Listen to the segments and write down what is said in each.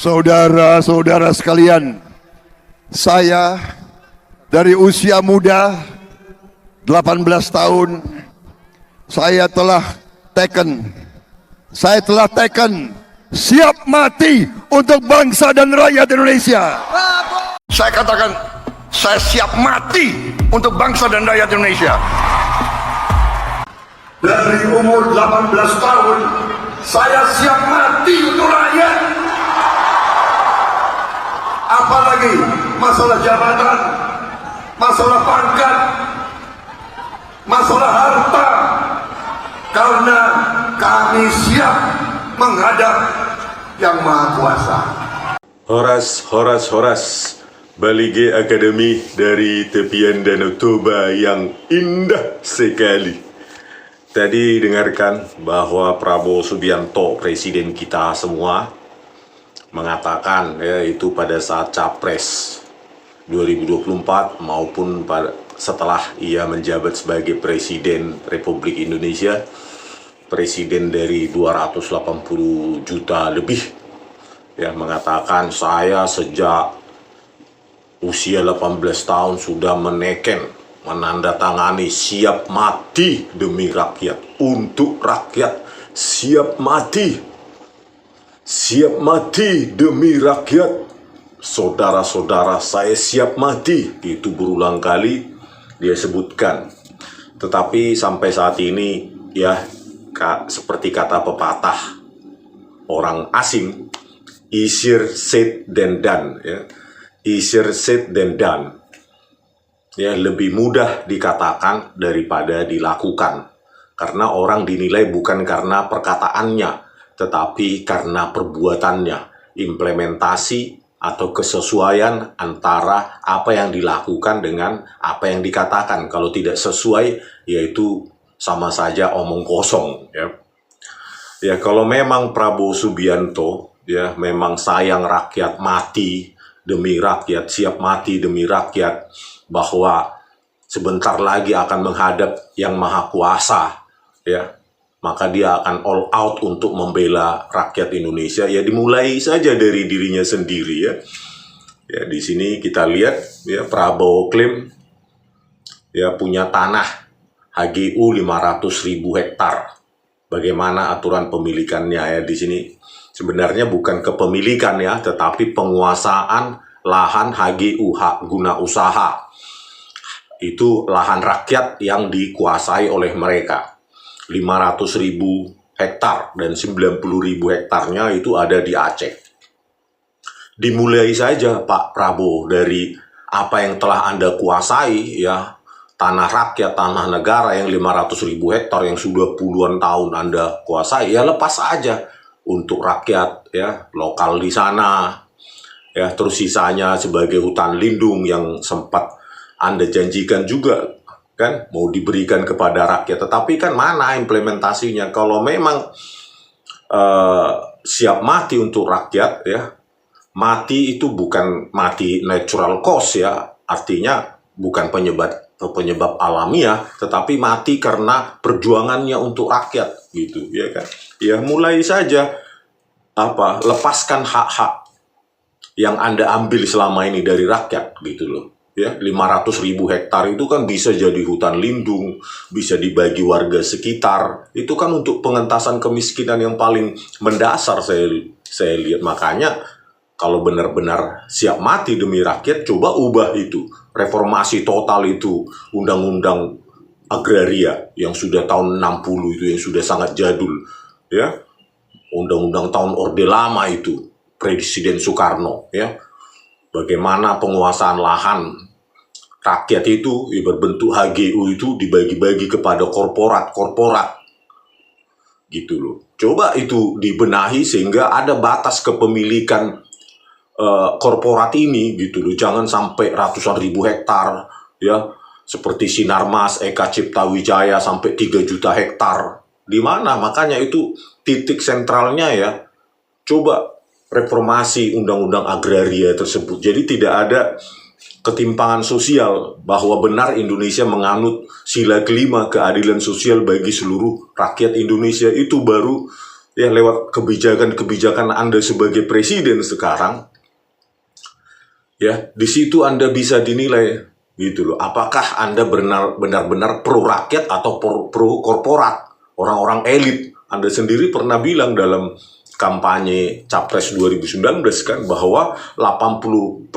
Saudara-saudara sekalian, saya dari usia muda 18 tahun saya telah teken siap mati untuk bangsa dan rakyat Indonesia. Saya katakan, saya siap mati untuk bangsa dan rakyat Indonesia. Dari umur 18 tahun saya siap mati untuk rakyat. Apalagi masalah jabatan, masalah pangkat, masalah harta, karena kami siap menghadap Yang Maha Kuasa. Horas, Balige Akademi dari tepian Danau Toba yang indah sekali. Tadi dengarkan bahwa Prabowo Subianto, presiden kita semua, mengatakan itu pada saat Capres 2024 maupun setelah ia menjabat sebagai Presiden Republik Indonesia, presiden dari 280 juta lebih, mengatakan saya sejak usia 18 tahun sudah menandatangani siap mati demi rakyat, untuk rakyat, siap mati demi rakyat. Saudara-saudara, saya siap mati, itu berulang kali dia sebutkan. Tetapi sampai saat ini seperti kata pepatah orang asing, easier said than done, easier said than done, lebih mudah dikatakan daripada dilakukan, karena orang dinilai bukan karena perkataannya tetapi karena perbuatannya, implementasi atau kesesuaian antara apa yang dilakukan dengan apa yang dikatakan. Kalau tidak sesuai, yaitu sama saja omong kosong. Kalau memang Prabowo Subianto memang sayang rakyat, mati demi rakyat, siap mati demi rakyat, bahwa sebentar lagi akan menghadap Yang Maha Kuasa, maka dia akan all out untuk membela rakyat Indonesia. Dimulai saja dari dirinya sendiri. Di sini kita lihat Prabowo klaim punya tanah HGU 500.000 hektar. Bagaimana aturan pemilikannya di sini? Sebenarnya bukan kepemilikan tetapi penguasaan lahan HGU, hak guna usaha. Itu lahan rakyat yang dikuasai oleh mereka. 500.000 hektar dan 90.000 hektarnya itu ada di Aceh. Dimulai saja Pak Prabowo dari apa yang telah Anda kuasai, tanah rakyat, tanah negara yang 500.000 hektar yang sudah puluhan tahun Anda kuasai, lepas saja untuk rakyat lokal di sana. Terus sisanya sebagai hutan lindung yang sempat Anda janjikan juga mau diberikan kepada rakyat, tetapi kan mana implementasinya? Kalau memang siap mati untuk rakyat, mati itu bukan mati natural cause, artinya bukan penyebab alamiah, tetapi mati karena perjuangannya untuk rakyat, gitu, kan? Mulai saja lepaskan hak-hak yang Anda ambil selama ini dari rakyat, gitu loh. 500.000 hektar itu kan bisa jadi hutan lindung, bisa dibagi warga sekitar. Itu kan untuk pengentasan kemiskinan yang paling mendasar saya lihat. Makanya kalau benar-benar siap mati demi rakyat, coba ubah itu. Reformasi total itu, undang-undang agraria yang sudah tahun 60 itu, yang sudah sangat jadul. Undang-undang tahun Orde Lama itu, Presiden Soekarno, bagaimana penguasaan lahan rakyat itu berbentuk HGU itu dibagi-bagi kepada korporat, gitu loh. Coba itu dibenahi sehingga ada batas kepemilikan korporat ini, gitu loh. Jangan sampai ratusan ribu hektar, seperti Sinarmas, Eka Cipta Wijaya sampai 3 juta hektar. Di mana? Makanya itu titik sentralnya coba reformasi undang-undang agraria tersebut. Jadi tidak ada ketimpangan sosial, bahwa benar Indonesia menganut sila kelima keadilan sosial bagi seluruh rakyat Indonesia. Itu baru ya lewat kebijakan-kebijakan Anda sebagai presiden sekarang, ya di situ Anda bisa dinilai gitu loh. Apakah Anda benar-benar pro rakyat atau pro korporat, orang-orang elit? Anda sendiri pernah bilang dalam kampanye Capres 2019 kan bahwa 80%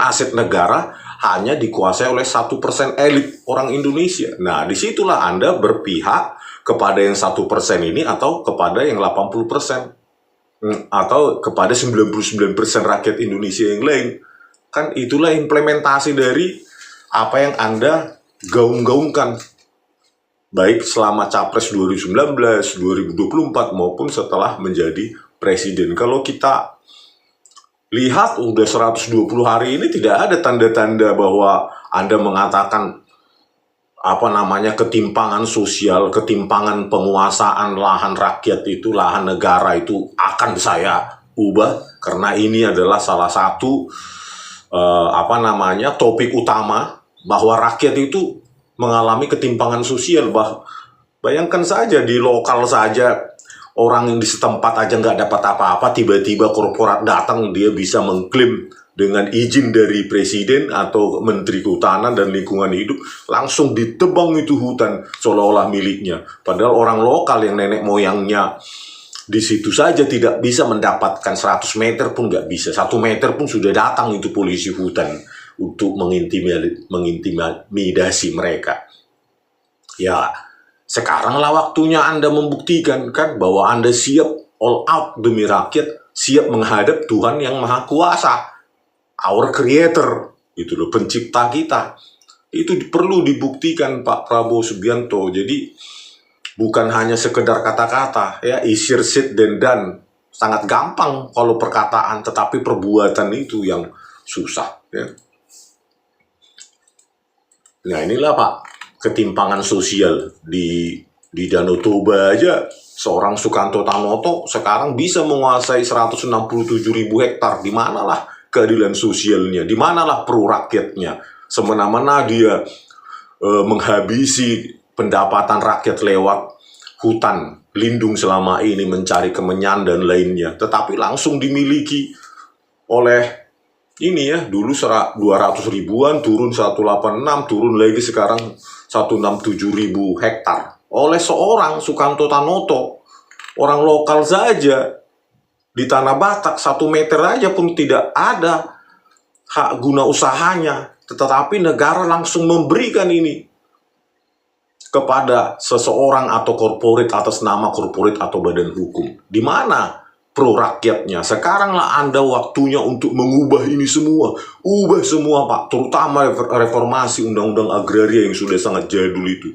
aset negara hanya dikuasai oleh 1% elit orang Indonesia. Nah, disitulah Anda berpihak kepada yang 1% ini atau kepada yang 80%. Atau kepada 99% rakyat Indonesia yang lain. Kan itulah implementasi dari apa yang Anda gaung-gaungkan. Baik selama Capres 2019, 2024 maupun setelah menjadi presiden. Kalau kita lihat udah 120 hari ini tidak ada tanda-tanda bahwa Anda mengatakan ketimpangan sosial, ketimpangan penguasaan lahan rakyat itu, lahan negara itu akan saya ubah, karena ini adalah salah satu topik utama bahwa rakyat itu mengalami ketimpangan sosial. Bayangkan saja di lokal saja, orang yang di setempat aja nggak dapat apa-apa, tiba-tiba korporat datang, dia bisa mengklaim dengan izin dari presiden atau menteri kehutanan dan lingkungan hidup, langsung ditebang itu hutan seolah-olah miliknya. Padahal orang lokal yang nenek moyangnya di situ saja tidak bisa mendapatkan 100 meter pun nggak bisa. 1 meter pun sudah datang itu polisi hutan untuk mengintimidasi mereka. Ya, sekaranglah waktunya Anda membuktikan kan bahwa Anda siap all out demi rakyat, siap menghadap Tuhan yang Maha Kuasa, our creator, itu loh, pencipta kita. Itu perlu dibuktikan Pak Prabowo Subianto. Jadi bukan hanya sekedar kata-kata, ya, easier said than done. Sangat gampang kalau perkataan, tetapi perbuatan itu yang susah, ya. Nah, inilah Pak, ketimpangan sosial di Danau Toba aja. Seorang Sukanto Tanoto sekarang bisa menguasai 167.000 hektar. Di manalah keadilan sosialnya? Di manalah pro rakyatnya? Semena-mena dia menghabisi pendapatan rakyat lewat hutan lindung selama ini, mencari kemenyan dan lainnya, tetapi langsung dimiliki oleh ini, ya, dulu 200 ribuan, turun 186, turun lagi sekarang 167.000 hektar oleh seorang Sukanto Tanoto. Orang lokal saja di Tanah Batak 1 meter aja pun tidak ada hak guna usahanya, tetapi negara langsung memberikan ini kepada seseorang atau korporat atas nama korporat atau badan hukum. Di mana pro rakyatnya? Sekaranglah Anda waktunya untuk mengubah ini semua. Ubah semua Pak, terutama reformasi undang-undang agraria yang sudah sangat jadul itu,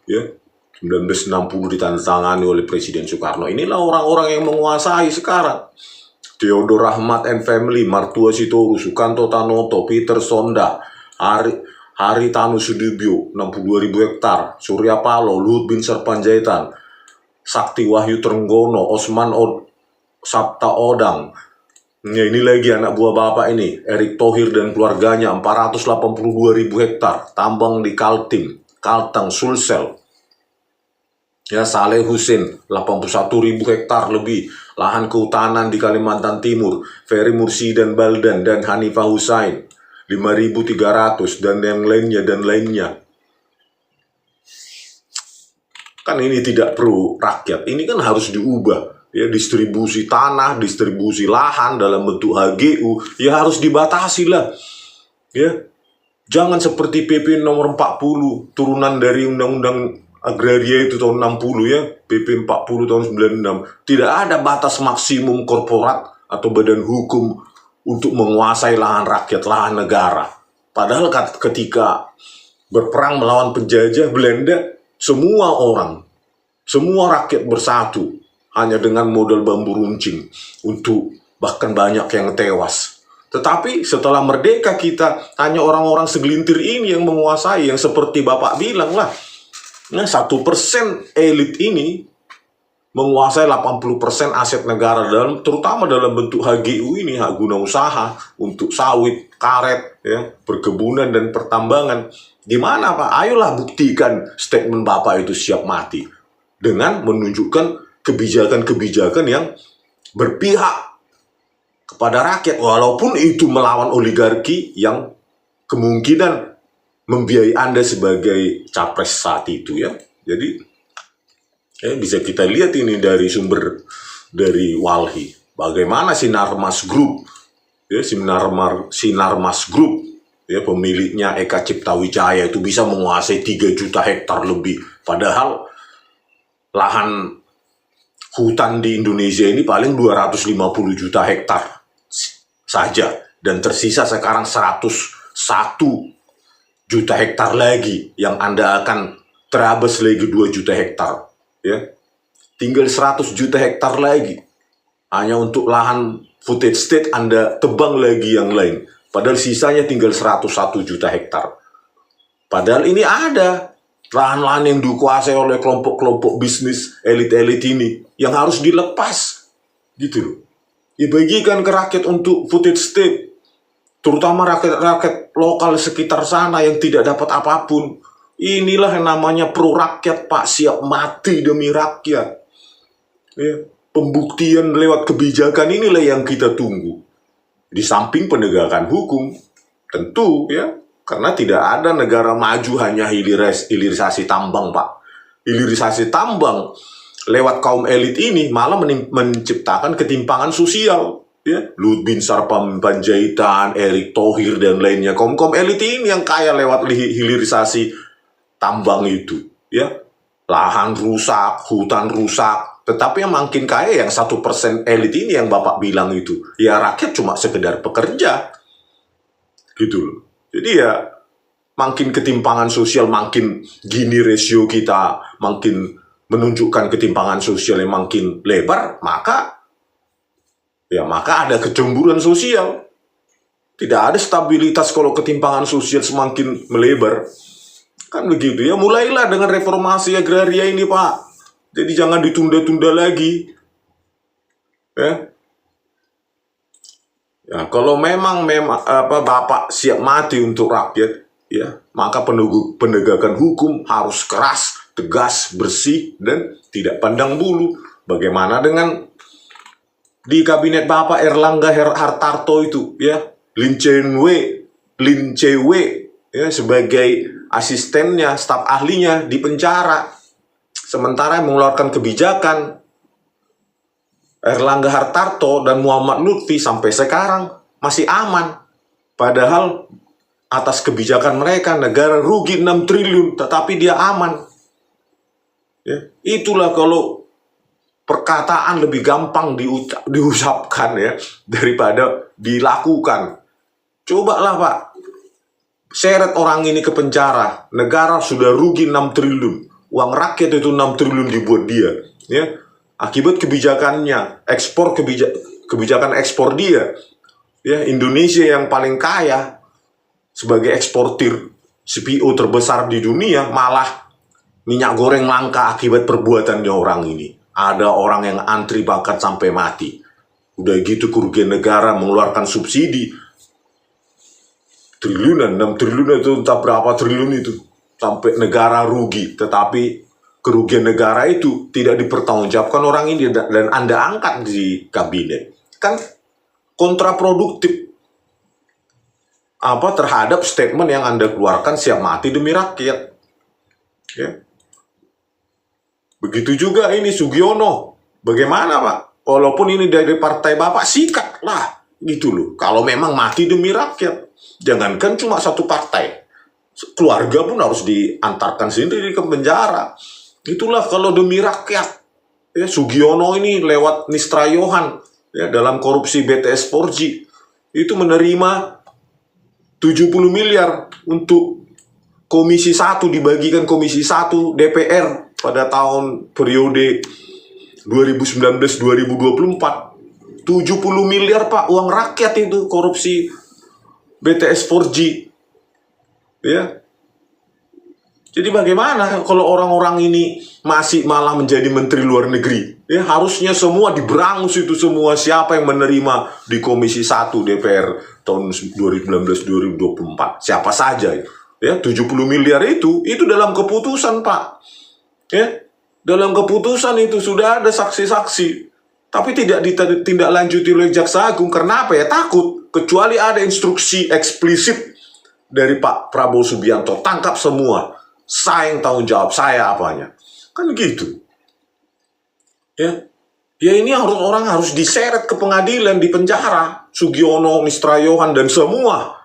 ya, 1960 ditandatangani oleh Presiden Soekarno. Inilah orang-orang yang menguasai sekarang. Theodor Rahmat and Family, Martua Sitorus, Sukanto Tanoto, Peter Sonda, Haritanu Sudibyo, 62.000 hektar, Surya Paloh, Luhut Bin Sarpanjaitan, Sakti Wahyu Trenggono, Osman Sabta Odang. Ya, ini lagi anak buah bapak ini, Erick Thohir dan keluarganya, 482.000 hektar, tambang di Kalteng, Sulsel. Ya, Saleh Husin, 81.000 hektar lebih, lahan kehutanan di Kalimantan Timur, Ferry Mursi dan Baldan, dan Hanifah Husain, 5.300, dan yang lainnya. Kan ini tidak pro rakyat, ini kan harus diubah. Ya, distribusi tanah, distribusi lahan dalam bentuk HGU, ya harus dibatasi lah. Ya, jangan seperti PP nomor 40, turunan dari Undang-Undang Agraria itu tahun 60, ya, PP 40 tahun 96. Tidak ada batas maksimum korporat atau badan hukum untuk menguasai lahan rakyat, lahan negara. Padahal ketika berperang melawan penjajah Belanda, semua orang, semua rakyat bersatu hanya dengan modal bambu runcing, untuk bahkan banyak yang tewas. Tetapi setelah merdeka kita, hanya orang-orang segelintir ini yang menguasai, yang seperti Bapak bilang lah. Nah, 1% elit ini menguasai 80% aset negara, terutama dalam bentuk HGU ini, hak guna usaha, untuk sawit, karet, ya, perkebunan dan pertambangan. Gimana Pak? Ayolah buktikan statement Bapak itu siap mati dengan menunjukkan kebijakan-kebijakan yang berpihak kepada rakyat, walaupun itu melawan oligarki yang kemungkinan membiayai Anda sebagai capres saat itu ya. Jadi bisa kita lihat ini dari sumber dari Walhi. Bagaimana Sinarmas Group, ya, Sinarmas Group, ya, pemiliknya Eka Cipta Wijaya itu bisa menguasai 3 juta hektar lebih. Padahal lahan hutan di Indonesia ini paling 250 juta hektar saja. Dan tersisa sekarang 101 juta hektar lagi yang Anda akan terabas lagi 2 juta hektar. Ya. Tinggal 100 juta hektar lagi. Hanya untuk lahan footage state Anda tebang lagi yang lain. Padahal sisanya tinggal 101 juta hektar. Padahal ini ada lahan-lahan yang dikuasai oleh kelompok-kelompok bisnis elit-elit ini yang harus dilepas. Gitu loh. Dibagikan ke rakyat untuk footage state. Terutama rakyat-rakyat lokal sekitar sana yang tidak dapat apapun. Inilah yang namanya pro rakyat, Pak. Siap mati demi rakyat. Ya. Pembuktian lewat kebijakan inilah yang kita tunggu. Di samping penegakan hukum, tentu ya, karena tidak ada negara maju hanya hilirisasi tambang, Pak. Hilirisasi tambang lewat kaum elit ini malah menciptakan ketimpangan sosial. Ya, Luhut Binsar Panjaitan, Erick Thohir dan lainnya, kaum elit ini yang kaya lewat hilirisasi tambang itu. Ya, lahan rusak, hutan rusak. Tetapi yang makin kaya yang 1% elit ini yang Bapak bilang itu. Ya rakyat cuma sekedar pekerja. Gitu loh. Jadi ya makin ketimpangan sosial, makin gini rasio kita, makin menunjukkan ketimpangan sosial yang makin lebar, maka ada kecemburuan sosial. Tidak ada stabilitas kalau ketimpangan sosial semakin melebar. Kan begitu ya. Mulailah dengan reformasi agraria ini, Pak. Jadi jangan ditunda-tunda lagi. Ya. Ya, kalau memang Bapak siap mati untuk rakyat, ya, maka penegakan hukum harus keras, tegas, bersih dan tidak pandang bulu. Bagaimana dengan di kabinet Bapak Erlangga Hartarto itu, ya, Lin Che-wei, ya, sebagai asistennya, staf ahlinya di penjara. Sementara yang mengeluarkan kebijakan Erlangga Hartarto dan Muhammad Lutfi sampai sekarang masih aman. Padahal atas kebijakan mereka negara rugi 6 triliun, tetapi dia aman. Ya, itulah kalau perkataan lebih gampang diucapkan ya daripada dilakukan. Cobalah, Pak. Seret orang ini ke penjara. Negara sudah rugi 6 triliun. Uang rakyat itu 6 triliun dibuat dia, ya. Akibat kebijakannya, kebijakan ekspor dia, ya. Indonesia yang paling kaya sebagai eksportir CPO terbesar di dunia, malah minyak goreng langka akibat perbuatannya orang ini. Ada orang yang antri bakat sampai mati. Udah gitu kerugian negara mengeluarkan subsidi triliunan, 6 triliun itu entah berapa triliun itu. Sampai negara rugi, tetapi kerugian negara itu tidak dipertanggungjawabkan orang ini dan Anda angkat di kabinet. Kan kontraproduktif terhadap statement yang Anda keluarkan siap mati demi rakyat. Ya. Begitu juga ini Sugiono. Bagaimana, Pak? Walaupun ini dari partai Bapak, sikat lah. Gitu loh. Kalau memang mati demi rakyat. Jangankan cuma satu partai. Keluarga pun harus diantarkan sendiri ke penjara. Itulah kalau demi rakyat. Ya, Sugiono ini lewat Nistra Yohan, ya, dalam korupsi BTS 4G itu menerima 70 miliar untuk Komisi 1, dibagikan Komisi 1 DPR pada tahun periode 2019-2024. 70 miliar, Pak, uang rakyat itu korupsi BTS 4G. Ya. Jadi bagaimana kalau orang-orang ini masih malah menjadi menteri luar negeri? Ya, harusnya semua diberangus itu semua. Siapa yang menerima di Komisi 1 DPR tahun 2019-2024? Siapa saja. Ya, 70 miliar itu dalam keputusan, Pak. Ya. Dalam keputusan itu sudah ada saksi-saksi, tapi tidak ditindaklanjuti oleh Jaksa Agung. Karena apa ya? Takut. Kecuali ada instruksi eksplisit dari Pak Prabowo Subianto, tangkap semua, saya yang tanggung jawab, saya apanya. Kan gitu. Ya, ini orang harus diseret ke pengadilan, di penjara. Sugiono, Mistra Yohan, dan semua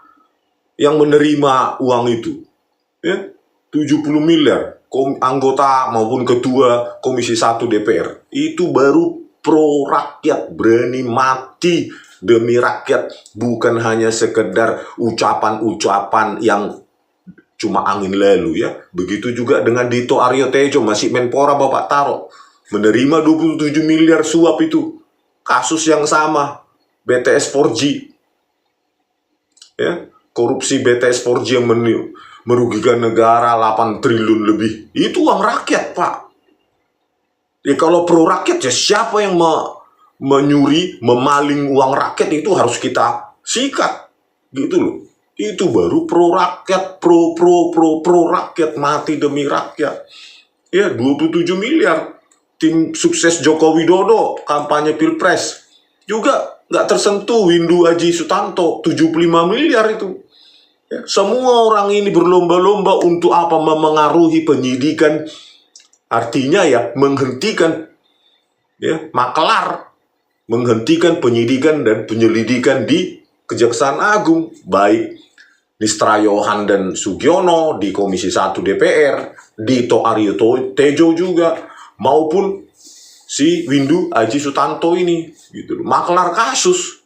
yang menerima uang itu. Ya, 70 miliar, anggota maupun ketua Komisi 1 DPR. Itu baru pro rakyat, berani mati demi rakyat. Bukan hanya sekedar ucapan-ucapan yang cuma angin lalu ya. Begitu juga dengan Dito Aryo Tejo, masih Menpora Bapak Taro, menerima 27 miliar suap itu. Kasus yang sama, BTS 4G. Ya, korupsi BTS 4G yang merugikan negara 8 triliun lebih. Itu uang rakyat, Pak. Ya kalau pro rakyat ya siapa yang menyuri, memaling uang rakyat itu harus kita sikat. Gitu loh. Itu baru pro rakyat, pro rakyat, mati demi rakyat. Ya, 27 miliar. Tim sukses Joko Widodo, kampanye Pilpres. Juga nggak tersentuh. Windu Aji Sutanto, 75 miliar itu. Ya, semua orang ini berlomba-lomba untuk apa? Memengaruhi penyidikan. Artinya ya, menghentikan ya, maklar. Menghentikan penyidikan dan penyelidikan di Kejaksaan Agung. Baik Mistra Yohan dan Sugiono di Komisi 1 DPR, Dito Aryo Tejo juga, maupun si Windu Aji Sutanto ini, gitu loh, maklar kasus,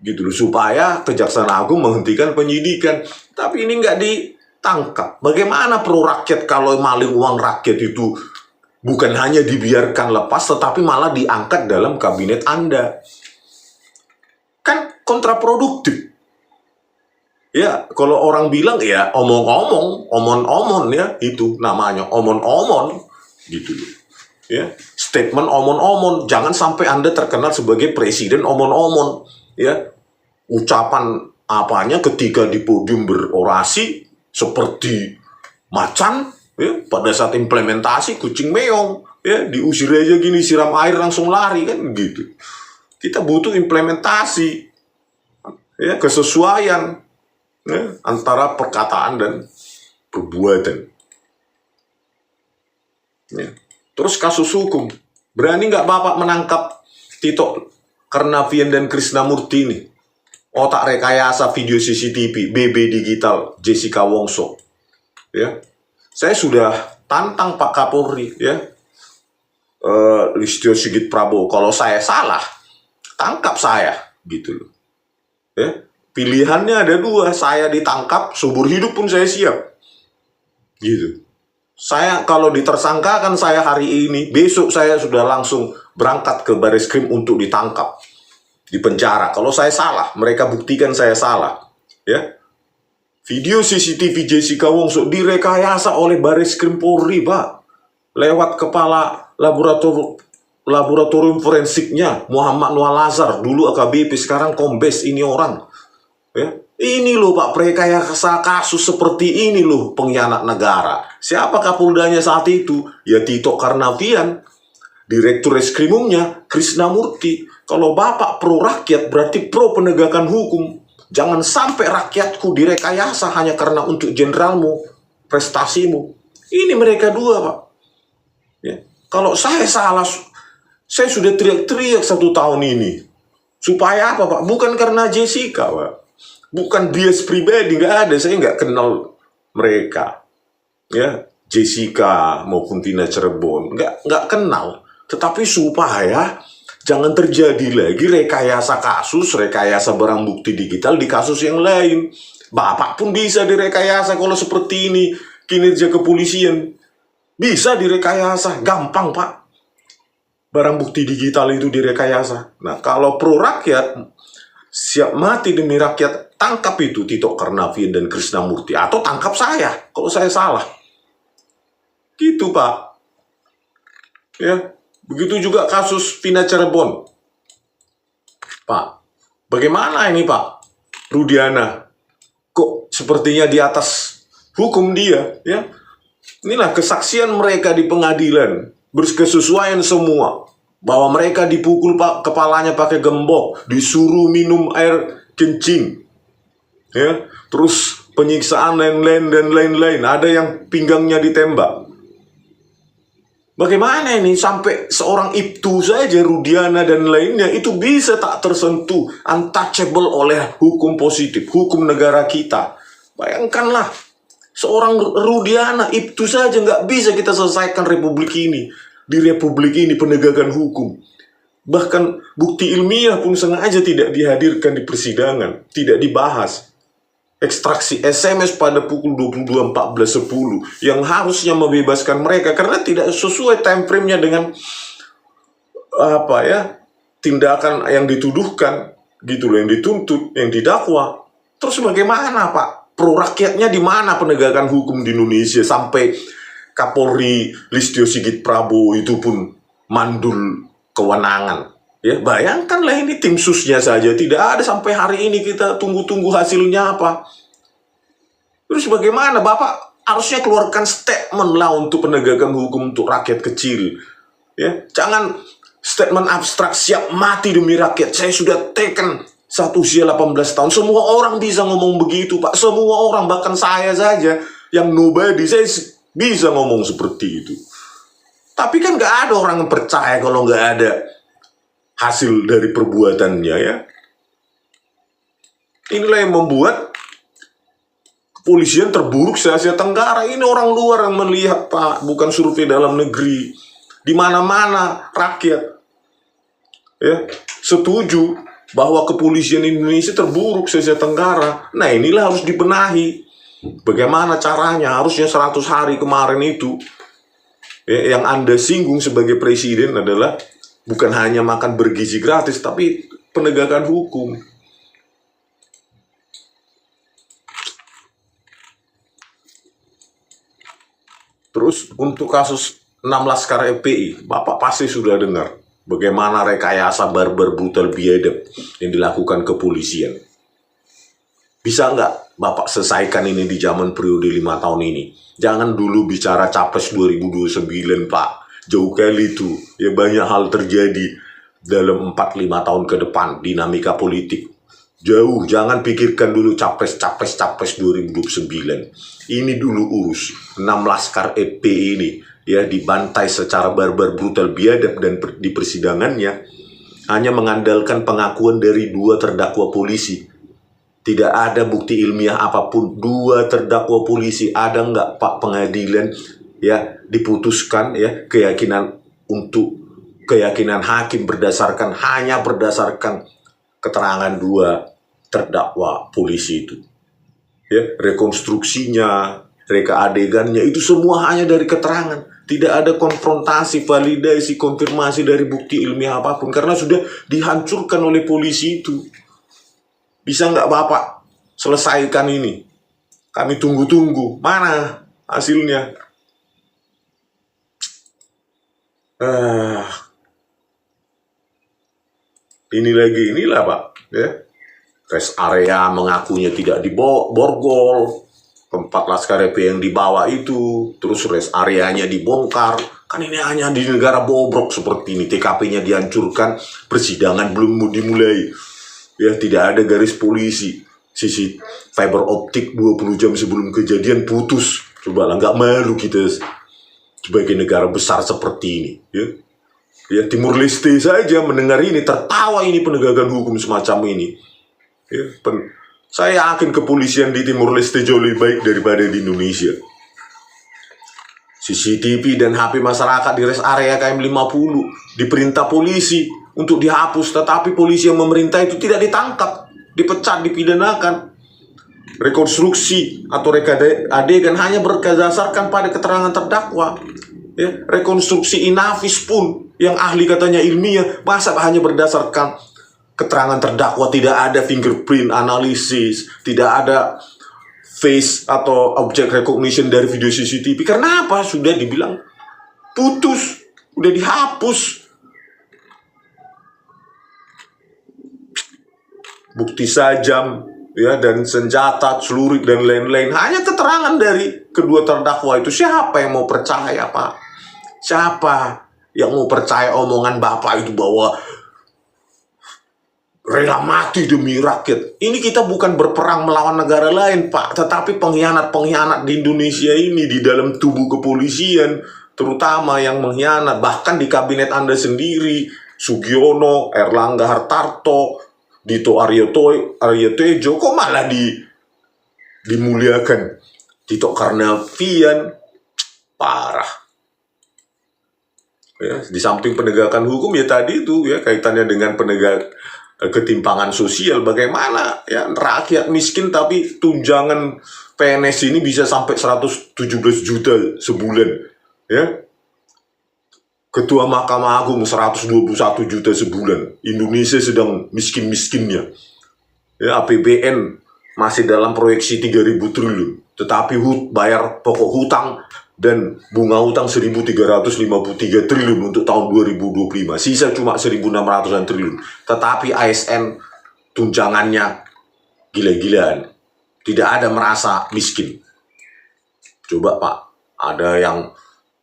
gitu loh, supaya Kejaksaan Agung menghentikan penyidikan. Tapi ini nggak ditangkap. Bagaimana pro rakyat kalau maling uang rakyat itu bukan hanya dibiarkan lepas, tetapi malah diangkat dalam kabinet Anda? Kan kontraproduktif. Ya, kalau orang bilang ya omon-omon ya, itu namanya omon-omon, gitu loh. Ya, statement omon-omon. Jangan sampai Anda terkenal sebagai presiden omon-omon, ya. Ucapan apanya ketika di podium berorasi seperti macan, ya, pada saat implementasi kucing meong, ya, diusir aja gini, siram air langsung lari, kan gitu. Kita butuh implementasi, ya, kesesuaian, ya, antara perkataan dan perbuatan. Ya. Terus kasus hukum, berani nggak Bapak menangkap Tito Karnavian dan Krisnamurti ini? Otak rekayasa video CCTV, BB Digital, Jessica Wongso. Ya, saya sudah tantang Pak Kapolri, ya, Listio Sigit Prabowo. Kalau saya salah, tangkap saya, gitu loh. Ya. Pilihannya ada dua, saya ditangkap, seumur hidup pun saya siap. Gitu. Saya kalau ditersangkakan saya hari ini, besok saya sudah langsung berangkat ke Bareskrim untuk ditangkap. Di penjara. Kalau saya salah, mereka buktikan saya salah. Ya. Video CCTV Jessica Wongso direkayasa oleh Bareskrim Polri, Pak. Lewat kepala laboratorium forensiknya, Muhammad Noah Lazar, dulu AKBP, sekarang Kombes, ini orang. Ya, ini loh Pak, rekayasa kasus seperti ini loh, pengkhianat negara. Siapa Kapoldanya saat itu? Ya Tito Karnavian. Direktur Reskrimumnya Krisnamurti. Kalau Bapak pro rakyat berarti pro penegakan hukum. Jangan sampai rakyatku direkayasa hanya karena untuk jenderalmu, prestasimu. Ini mereka dua, Pak. Ya. Kalau saya salah, saya sudah teriak-teriak 1 tahun ini. Supaya apa, Pak? Bukan karena Jessica, Pak. Bukan bias pribadi, nggak ada. Saya nggak kenal mereka, ya, Jessica maupun Tina Cirebon, nggak kenal. Tetapi supaya jangan terjadi lagi rekayasa kasus, rekayasa barang bukti digital di kasus yang lain. Bapak pun bisa direkayasa kalau seperti ini kinerja kepolisian. Bisa direkayasa, gampang Pak. Barang bukti digital itu direkayasa. Nah, kalau pro rakyat, siap mati demi rakyat, tangkap itu Tito Karnavian dan Krisnamurti. Atau tangkap saya, kalau saya salah. Gitu, Pak. Ya, begitu juga kasus Tina Cirebon. Pak, bagaimana ini, Pak? Rudiana, kok sepertinya di atas hukum dia, ya? Inilah kesaksian mereka di pengadilan. berkesesuaian semua. Bahwa mereka dipukul kepalanya pakai gembok, disuruh minum air kencing, ya, terus penyiksaan lain-lain. Ada yang pinggangnya ditembak. Bagaimana ini sampai seorang Ibtu saja, Rudiana dan lainnya itu bisa tak tersentuh, untouchable oleh hukum positif, hukum negara kita. Bayangkanlah, seorang Rudiana, Ibtu saja nggak bisa kita selesaikan republik ini. Di republik ini penegakan hukum. Bahkan bukti ilmiah pun sengaja tidak dihadirkan di persidangan, tidak dibahas. Ekstraksi SMS pada pukul 22.14.10 yang harusnya membebaskan mereka karena tidak sesuai time frame-nya dengan tindakan yang dituduhkan, gitu loh, yang dituntut, yang didakwa. Terus bagaimana, Pak? Pro rakyatnya di mana penegakan hukum di Indonesia sampai Kapolri Listio Sigit Prabowo itu pun mandul kewenangan? Ya, bayangkanlah ini tim susnya saja tidak ada sampai hari ini, kita tunggu-tunggu hasilnya apa. Terus bagaimana, Bapak harusnya keluarkan statement lah untuk penegakan hukum untuk rakyat kecil. Ya, jangan statement abstrak siap mati demi rakyat. Saya sudah teken saat usia 18 tahun. Semua orang bisa ngomong begitu, Pak. Semua orang, bahkan saya saja yang nobody, saya bisa ngomong seperti itu. Tapi kan gak ada orang yang percaya kalau gak ada hasil dari perbuatannya, ya. Inilah yang membuat kepolisian terburuk se-Asia Tenggara. Ini orang luar yang melihat, Pak, bukan survei dalam negeri. Di mana-mana rakyat, ya, setuju bahwa kepolisian Indonesia terburuk se-Asia Tenggara. Nah, inilah harus dibenahi. Bagaimana caranya? Harusnya 100 hari kemarin itu, ya, yang Anda singgung sebagai presiden adalah bukan hanya makan bergizi gratis, tapi penegakan hukum. Terus untuk kasus 6 Laskar FPI, Bapak pasti sudah dengar bagaimana rekayasa barbar brutal biadab yang dilakukan kepolisian. Bisa nggak Bapak selesaikan ini di zaman periode 5 tahun ini? Jangan dulu bicara Capres 2029, Pak. Jauh kali itu. Ya, banyak hal terjadi dalam 4-5 tahun ke depan, dinamika politik. Jauh, jangan pikirkan dulu Capres 2029. Ini dulu urus 6 Laskar FPI ini, ya, dibantai secara barbar brutal biadab dan di persidangannya hanya mengandalkan pengakuan dari 2 terdakwa polisi. Tidak ada bukti ilmiah apapun. 2 terdakwa polisi. Ada nggak, Pak, pengadilan, ya, diputuskan, ya, keyakinan hakim hanya berdasarkan keterangan 2 terdakwa polisi itu. Ya, rekonstruksinya, reka adegannya itu semua hanya dari keterangan. Tidak ada konfrontasi, validasi, konfirmasi dari bukti ilmiah apapun karena sudah dihancurkan oleh polisi itu. Bisa nggak Bapak selesaikan ini? Kami tunggu-tunggu. Mana hasilnya? Inilah Pak. Ya. Rest area mengakunya tidak diborgol. Tempat Laskar FPI yang dibawa itu. Terus rest areanya dibongkar. Kan ini hanya di negara bobrok seperti ini. TKP-nya dihancurkan. Persidangan belum dimulai. Ya, tidak ada garis polisi. Sisi fiber optik 20 jam sebelum kejadian putus. Coba lah, nggak malu kita sebagai negara besar seperti ini. Ya, Timur Leste saja mendengar ini, tertawa ini penegakan hukum semacam ini. Ya, saya yakin kepolisian di Timur Leste jauh lebih baik daripada di Indonesia. CCTV dan HP masyarakat di rest area KM 50 diperintah polisi untuk dihapus, tetapi polisi yang memerintah itu tidak ditangkap, dipecat, dipidanakan. Rekonstruksi atau reka adegan hanya berdasarkan pada keterangan terdakwa. Ya, rekonstruksi Inavis pun yang ahli katanya ilmiah, masa hanya berdasarkan keterangan terdakwa, tidak ada fingerprint analisis, tidak ada face atau object recognition dari video CCTV. Karena apa? Sudah dibilang putus, udah dihapus. Bukti sajam, ya, dan senjata, celurit dan lain-lain. Hanya keterangan dari kedua terdakwa itu. Siapa yang mau percaya, Pak? Siapa yang mau percaya omongan Bapak itu bahwa rela mati demi rakyat? Ini kita bukan berperang melawan negara lain, Pak, tetapi pengkhianat-pengkhianat di Indonesia ini, di dalam tubuh kepolisian, terutama yang mengkhianat, bahkan di kabinet Anda sendiri, Sugiono, Erlangga Hartarto, Dito Aryo Tejo, kok malah dimuliakan? Tito Karnavian, parah. Ya, di samping penegakan hukum ya tadi itu ya kaitannya dengan ketimpangan sosial, bagaimana ya rakyat miskin tapi tunjangan PNS ini bisa sampai 117 juta sebulan ya. Ketua Mahkamah Agung 121 juta sebulan. Indonesia sedang miskin-miskinnya. Ya, APBN masih dalam proyeksi 3.000 triliun. Tetapi bayar pokok hutang dan bunga hutang 1.353 triliun untuk tahun 2025. Sisa cuma 1.600-an triliun. Tetapi ASN tunjangannya gila-gilaan. Tidak ada merasa miskin. Coba Pak, ada yang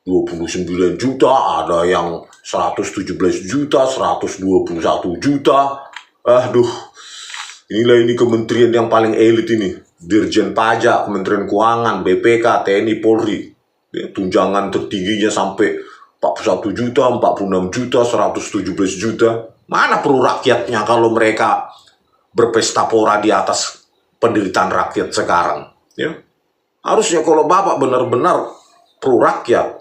29 juta, ada yang 117 juta, 121 juta. Aduh, ini kementerian yang paling elit ini. Dirjen Pajak, Kementerian Keuangan, BPK, TNI, Polri. Ya, tunjangan tertingginya sampai 41 juta, 46 juta, 117 juta. Mana pro rakyatnya kalau mereka berpesta pora di atas penderitaan rakyat sekarang? Ya. Harusnya kalau Bapak benar-benar pro rakyat,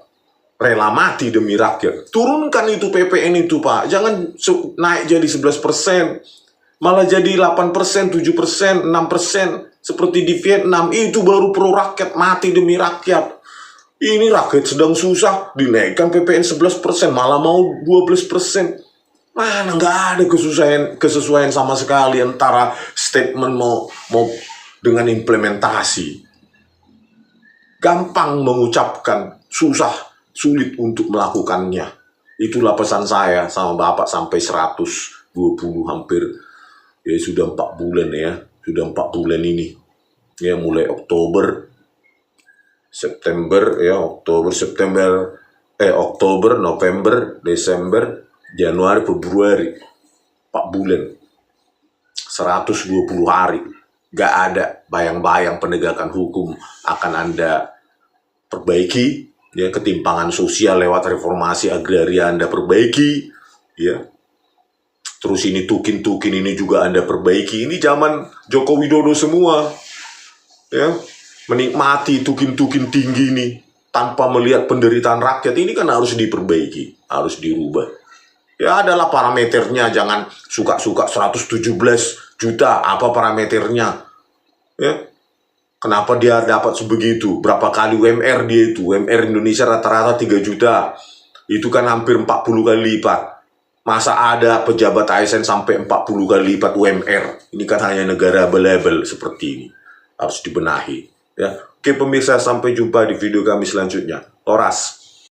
rela mati demi rakyat, turunkan itu PPN itu, Pak. Jangan naik jadi 11%, malah jadi 8%, 7%, 6%. Seperti di Vietnam, itu baru pro rakyat, mati demi rakyat. Ini rakyat sedang susah, dinaikkan PPN 11%, malah mau 12%. Mana nggak ada kesesuaian sama sekali antara statement mau dengan implementasi. Gampang mengucapkan, sulit untuk melakukannya. Itulah pesan saya sama Bapak sampai 120 hampir. Ya sudah 4 bulan ya. Sudah 4 bulan ini. Ya mulai Oktober, November, Desember, Januari, Februari. 4 bulan. 120 hari. Gak ada bayang-bayang penegakan hukum akan Anda perbaiki. Ya, ketimpangan sosial lewat reformasi agraria Anda perbaiki, ya. Terus ini tukin ini juga Anda perbaiki. Ini zaman Joko Widodo semua, ya. Menikmati tukin tinggi ini tanpa melihat penderitaan rakyat, ini kan harus diperbaiki, harus dirubah. Ya adalah parameternya, jangan suka-suka 117 juta, apa parameternya, ya. Kenapa dia dapat sebegitu? Berapa kali UMR dia itu? UMR Indonesia rata-rata 3 juta. Itu kan hampir 40 kali lipat. Masa ada pejabat ASN sampai 40 kali lipat UMR? Ini kan hanya negara label seperti ini. Harus dibenahi. Ya. Oke pemirsa, sampai jumpa di video kami selanjutnya. Horas.